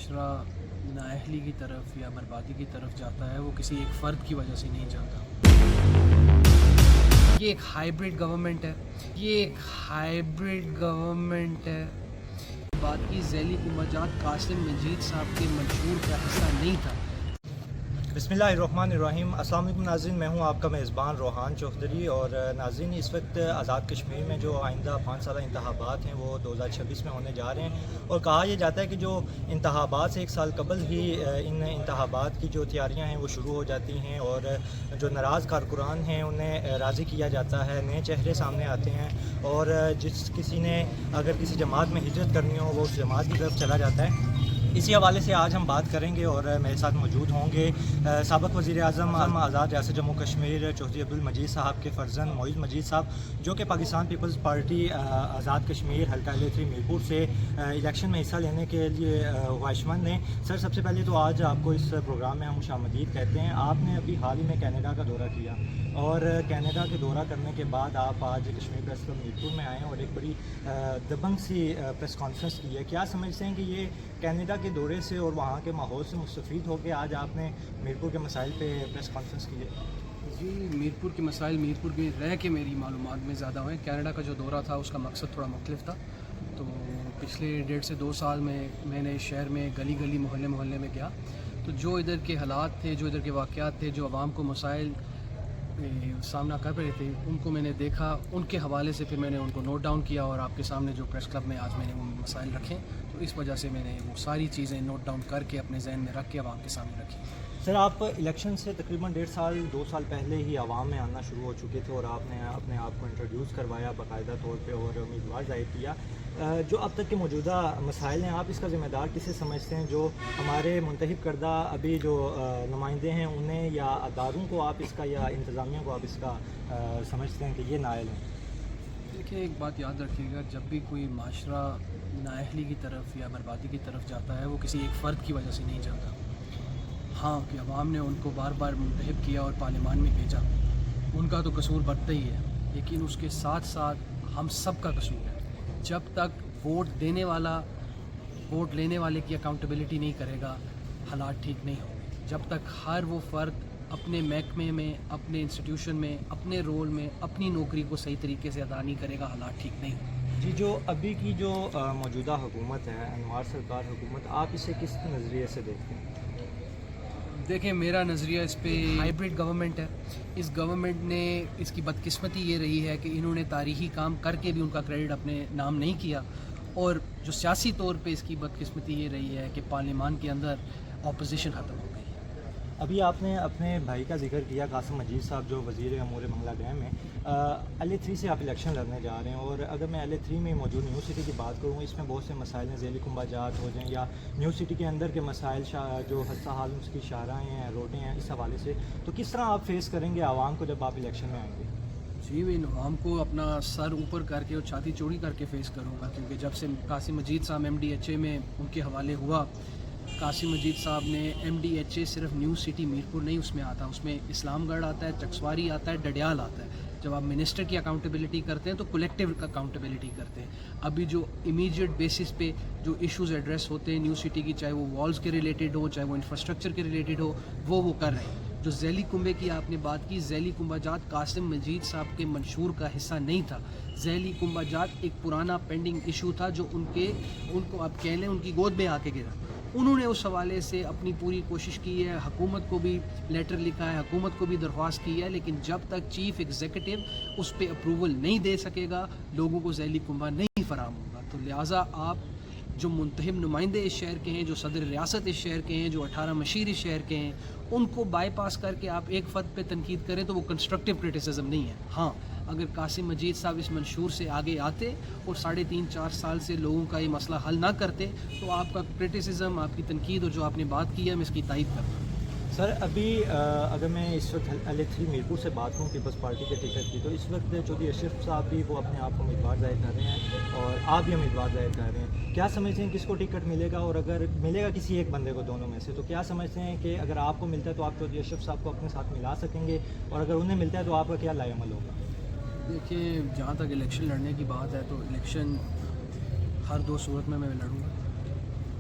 معاشرہ نااہلی کی طرف یا بربادی کی طرف جاتا ہے وہ کسی ایک فرد کی وجہ سے نہیں جاتا. یہ ایک ہائیبرڈ گورنمنٹ ہے. بات کی ذیلی امجاد قاسم مجید صاحب کے منشور کا حصہ نہیں تھا. بسم اللہ الرحمن الرحیم. السلام علیکم ناظرین، میں ہوں آپ کا میزبان روحان چوہدری. اور ناظرین، اس وقت آزاد کشمیر میں جو آئندہ 5 سالہ انتخابات ہیں وہ 2026 میں ہونے جا رہے ہیں، اور کہا یہ جاتا ہے کہ جو انتخابات سے 1 سال قبل ہی ان انتخابات کی جو تیاریاں ہیں وہ شروع ہو جاتی ہیں، اور جو ناراض کارکنان ہیں انہیں راضی کیا جاتا ہے، نئے چہرے سامنے آتے ہیں، اور جس کسی نے اگر کسی جماعت میں ہجرت کرنی ہو وہ اس جماعت کی طرف چلا جاتا ہے. اسی حوالے سے آج ہم بات کریں گے، اور میرے ساتھ موجود ہوں گے سابق وزیر اعظم آزاد ریاست جموں کشمیر چوہدری عبدالمجید صاحب کے فرزند معید مجید صاحب، جو کہ پاکستان پیپلز پارٹی آزاد کشمیر حلقہ الیتری میرپور سے الیکشن میں حصہ لینے کے لیے خواہشمند ہیں. سر، سب سے پہلے تو آج آپ کو اس پروگرام میں ہم خوش آمدید کہتے ہیں. آپ نے ابھی حال ہی میں کینیڈا کا دورہ کیا، اور کینیڈا کے دورہ کرنے کے بعد آپ آج کشمیر پریس کلب میرپور میں آئے ہیں اور ایک بڑی دبنگ سی پریس کانفرنس کی ہے. کیا سمجھتے ہیں کہ یہ کینیڈا کے دورے سے اور وہاں کے ماحول سے مستفید ہو کے آج آپ نے میرپور کے مسائل پہ پریس کانفرنس کی ہے؟ جی، میرپور کے مسائل میرپور میں رہ کے میری معلومات میں زیادہ ہوئے. کینیڈا کا جو دورہ تھا اس کا مقصد تھوڑا مختلف تھا. تو پچھلے 1.5 سے 2 سال میں نے شہر میں گلی گلی محلے میں گیا. تو جو ادھر کے حالات تھے، جو ادھر کے واقعات تھے، جو عوام کو مسائل سامنا کر رہے تھے، ان کو میں نے دیکھا. ان کے حوالے سے پھر میں نے ان کو نوٹ ڈاؤن کیا، اور آپ کے سامنے جو پریس کلب میں آج میں نے وہ مسائل رکھے. تو اس وجہ سے میں نے وہ ساری چیزیں نوٹ ڈاؤن کر کے اپنے ذہن میں رکھ کے عوام کے سامنے رکھی. سر، آپ الیکشن سے تقریباً 2 سال پہلے ہی عوام میں آنا شروع ہو چکے تھے، اور آپ نے اپنے آپ کو انٹروڈیوس کروایا باقاعدہ طور پہ اور امیدوار ظاہر کیا. جو اب تک کے موجودہ مسائل ہیں، آپ اس کا ذمہ دار کسے سمجھتے ہیں؟ جو ہمارے منتخب کردہ ابھی جو نمائندے ہیں انہیں، یا اداروں کو آپ اس کا، یا انتظامیہ کو آپ اس کا سمجھتے ہیں کہ یہ نائل ہیں؟ دیکھیں، ایک بات یاد رکھیے گا، جب بھی کوئی معاشرہ نااہلی کی طرف یا بربادی کی طرف جاتا ہے وہ کسی ایک فرد کی وجہ سے نہیں جاتا. ہاں، کہ عوام نے ان کو بار بار منتخب کیا اور پارلیمان میں بھیجا، ان کا تو قصور بڑھتا ہی ہے، لیکن اس کے ساتھ ساتھ ہم سب کا قصور ہے. جب تک ووٹ دینے والا ووٹ لینے والے کی اکاؤنٹیبلٹی نہیں کرے گا، حالات ٹھیک نہیں ہوں گے. جب تک ہر وہ فرد اپنے محکمے میں، اپنے انسٹیٹیوشن میں، اپنے رول میں اپنی نوکری کو صحیح طریقے سے ادا نہیں کرے گا، حالات ٹھیک نہیں ہوں گے. جی، جو ابھی کی جو موجودہ حکومت ہے، انوار سرکار حکومت، آپ اسے کس نظریے سے دیکھتے ہیں؟ دیکھیں، میرا نظریہ اس پہ ہائیبرڈ گورنمنٹ ہے. اس گورنمنٹ نے، اس کی بدقسمتی یہ رہی ہے کہ انہوں نے تاریخی کام کر کے بھی ان کا کریڈٹ اپنے نام نہیں کیا، اور جو سیاسی طور پہ اس کی بدقسمتی یہ رہی ہے کہ پارلیمان کے اندر اپوزیشن ختم ہو گئی. ابھی آپ نے اپنے بھائی کا ذکر کیا، قاسم مجید صاحب، جو وزیر امور بنگلہ گرہ میں LA3 سے آپ الیکشن لڑنے جا رہے ہیں. اور اگر میں LA3 میں موجود نیو سٹی کی بات کروں، اس میں بہت سے مسائل ہیں، ذیلی کنبہ جات ہو جائیں یا نیو سٹی کے اندر کے مسائل، جو خستہ حال اس کی شاہراہیں ہیں، روڈیں ہیں، اس حوالے سے تو کس طرح آپ فیس کریں گے عوام کو جب آپ الیکشن میں آئیں گے؟ جی، میں عوام کو اپنا سر اوپر کر کے اور چھاتی چوڑی کر کے فیس کروں گا، کیونکہ جب سے قاسم مجید صاحب MDHA میں ان کے حوالے ہوا، قاسم مجید صاحب نے MDHA صرف نیو سٹی میرپور نہیں اس میں آتا، اس میں اسلام گڑھ آتا ہے، چکسواری آتا ہے، ڈڈیال آتا ہے. جب آپ منسٹر کی اکاؤنٹیبلٹی کرتے ہیں تو کولیکٹیو اکاؤنٹیبلٹی کرتے ہیں. ابھی جو امیجیٹ بیسس پہ جو ایشوز ایڈریس ہوتے ہیں نیو سٹی کی، چاہے وہ والز کے ریلیٹڈ ہو، چاہے وہ انفراسٹرکچر کے ریلیٹڈ ہو، وہ کر رہے ہیں. جو ذیلی کنبے کی آپ نے بات کی، ذیلی کنبہ جات قاسم مجید صاحب کے منشور کا حصہ نہیں تھا. ذیلی کنبہ جات ایک پرانا پینڈنگ ایشو تھا جو ان کو آپ کہہ لیں ان کی گود میں آ کے گرا. انہوں نے اس حوالے سے اپنی پوری کوشش کی ہے، حکومت کو بھی لیٹر لکھا ہے، حکومت کو بھی درخواست کی ہے، لیکن جب تک چیف ایگزیکٹو اس پہ اپروول نہیں دے سکے گا، لوگوں کو ذیلی کنبہ نہیں فراہم ہوگا. تو لہٰذا آپ جو منتخب نمائندے اس شہر کے ہیں، جو صدر ریاست اس شہر کے ہیں، جو 18 مشیر اس شہر کے ہیں، ان کو بائی پاس کر کے آپ ایک فرد پہ تنقید کریں تو وہ کنسٹرکٹیو کرٹیسزم نہیں ہے. ہاں، اگر قاسم مجید صاحب اس منشور سے آگے آتے اور 3.5-4 سال سے لوگوں کا یہ مسئلہ حل نہ کرتے تو آپ کا کرٹیسزم، آپ کی تنقید اور جو آپ نے بات کی ہے، میں اس کی تائید کرتا ہوں. سر، ابھی اگر میں اس وقت LA3 میرپور سے بات کروں پیپلز پارٹی کے ٹکٹ کی، تو اس وقت چودھری اشرف صاحب بھی وہ اپنے آپ کو امیدوار ظاہر کر رہے ہیں، اور آپ بھی امیدوار ظاہر کر رہے ہیں. کیا سمجھتے ہیں کس کو ٹکٹ ملے گا؟ اور اگر ملے گا کسی ایک بندے کو دونوں میں سے، تو کیا سمجھتے ہیں کہ اگر آپ کو ملتا ہے تو آپ چودھری اشرف صاحب کو اپنے ساتھ ملا سکیں گے، اور اگر انہیں ملتا ہے تو آپ کا کیا لائے عمل ہوگا؟ دیکھیں، جہاں تک الیکشن لڑنے کی بات ہے تو الیکشن ہر 2 صورت میں لڑوں گا.